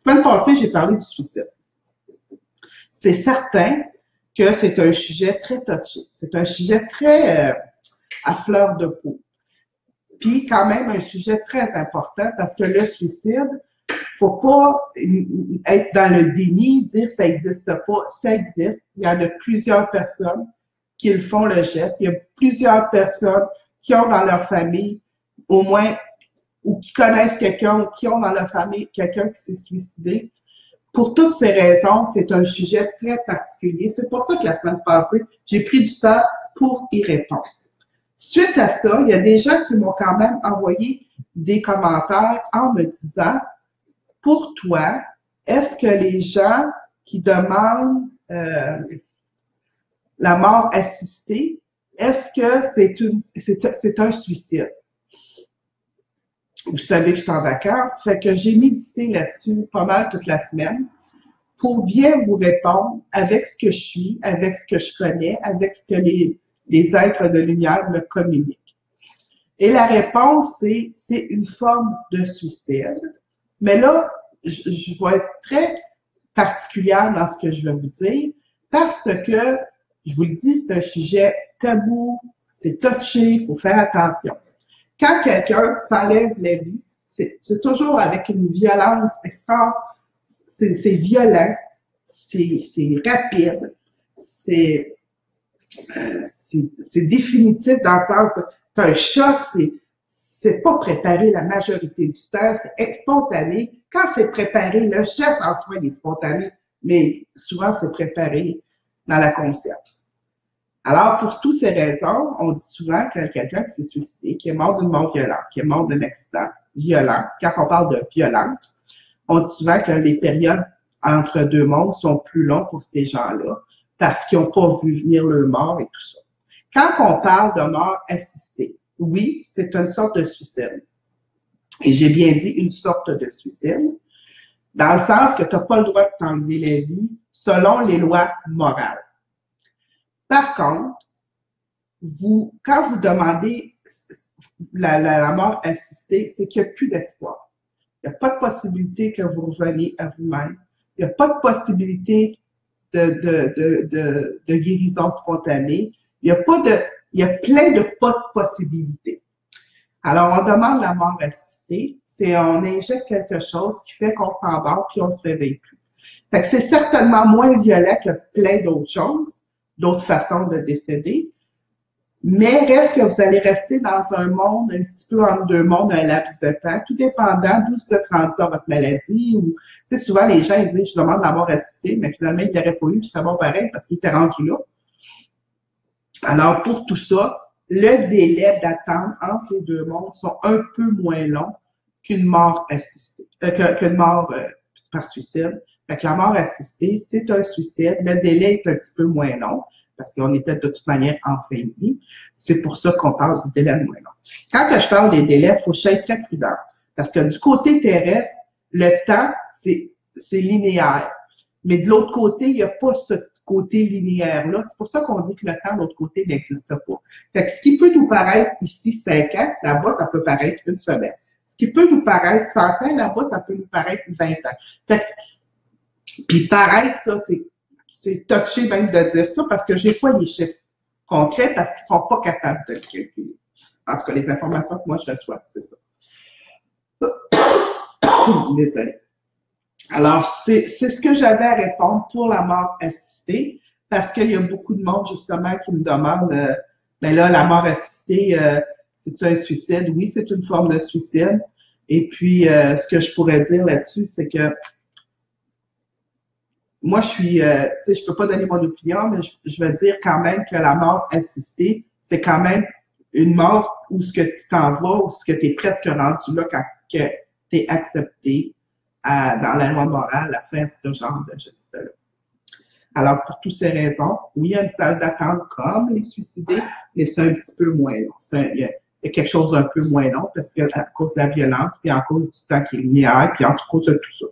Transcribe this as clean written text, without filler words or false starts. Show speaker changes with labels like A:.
A: Semaine passée, j'ai parlé du suicide. C'est certain que c'est un sujet très touché. C'est un sujet très à fleur de peau. Puis quand même un sujet très important parce que le suicide, faut pas être dans le déni, dire ça n'existe pas. Ça existe. Il y en a plusieurs personnes qui le font le geste. Il y a plusieurs personnes qui ont dans leur famille au moins ou qui connaissent quelqu'un ou qui ont dans leur famille quelqu'un qui s'est suicidé. Pour toutes ces raisons, c'est un sujet très particulier. C'est pour ça que la semaine passée, j'ai pris du temps pour y répondre. Suite à ça, il y a des gens qui m'ont quand même envoyé des commentaires en me disant, pour toi, est-ce que les gens qui demandent la mort assistée, est-ce que c'est un suicide? Vous savez que je suis en vacances, fait que j'ai médité là-dessus pas mal toute la semaine pour bien vous répondre avec ce que je suis, avec ce que je connais, avec ce que les êtres de lumière me communiquent. Et la réponse, c'est une forme de suicide. Mais là, je vais être très particulière dans ce que je vais vous dire parce que, je vous le dis, c'est un sujet tabou, c'est touché, il faut faire attention. Quand quelqu'un s'enlève la vie, c'est toujours avec une violence extra, c'est violent, c'est rapide, c'est définitif dans le sens, c'est un choc, c'est pas préparé la majorité du temps, c'est spontané. Quand c'est préparé, le geste en soi est spontané, mais souvent c'est préparé dans la conscience. Alors, pour toutes ces raisons, on dit souvent que quelqu'un qui s'est suicidé, qui est mort d'une mort violente, qui est mort d'un accident violent, quand on parle de violence, on dit souvent que les périodes entre deux mondes sont plus longues pour ces gens-là parce qu'ils n'ont pas vu venir le mort et tout ça. Quand on parle de mort assistée, oui, c'est une sorte de suicide. Et j'ai bien dit une sorte de suicide, dans le sens que tu n'as pas le droit de t'enlever la vie selon les lois morales. Par contre, quand vous demandez la mort assistée, c'est qu'il n'y a plus d'espoir. Il n'y a pas de possibilité que vous reveniez à vous-même. Il n'y a pas de possibilité de guérison spontanée. Il y a plein de pas de possibilités. Alors, on demande la mort assistée, c'est on injecte quelque chose qui fait qu'on s'endort puis on ne se réveille plus. Fait que c'est certainement moins violent que plein d'autres choses, d'autres façons de décéder, mais reste que vous allez rester dans un monde, un petit peu entre deux mondes, un laps de temps, tout dépendant d'où vous êtes rendu dans votre maladie. Ou, tu sais, souvent, les gens, ils disent, je demande la mort assistée, mais finalement, ils l'aurait pas eu, puis ça va pareil parce qu'il était rendu là. Alors, pour tout ça, le délai d'attente entre les deux mondes sont un peu moins long qu'une mort assistée, qu'une mort par suicide. Fait que la mort assistée, c'est un suicide. Le délai est un petit peu moins long parce qu'on était de toute manière en fin de vie. C'est pour ça qu'on parle du délai moins long. Quand je parle des délais, il faut être très prudent parce que du côté terrestre, le temps, c'est linéaire. Mais de l'autre côté, il n'y a pas ce côté linéaire-là. C'est pour ça qu'on dit que le temps de l'autre côté n'existe pas. Fait que ce qui peut nous paraître ici 5 ans, là-bas, ça peut paraître une semaine. Ce qui peut nous paraître 100 ans, là-bas, ça peut nous paraître 20 ans. Fait que, puis paraître, ça, c'est touché même de dire ça parce que j'ai pas les chiffres concrets parce qu'ils sont pas capables de le calculer. En tout cas, les informations que moi je reçois, c'est ça. Désolée. Alors, c'est ce que j'avais à répondre pour la mort assistée, parce qu'il y a beaucoup de monde, justement, qui me demande, ben là, la mort assistée, c'est-tu un suicide? Oui, c'est une forme de suicide. Et puis, ce que je pourrais dire là-dessus, c'est que moi, je suis, tu sais, je peux pas donner mon opinion, mais je vais dire quand même que la mort assistée, c'est quand même une mort où ce que tu t'en vas, où ce que tu es presque rendu là quand tu es accepté dans la loi morale à faire ce genre de geste-là. Alors, pour toutes ces raisons, oui, il y a une salle d'attente comme les suicidés, mais c'est un petit peu moins long. Il y a quelque chose d'un peu moins long parce que à cause de la violence, puis à cause du temps qui est linéaire, puis en cause de tout ça.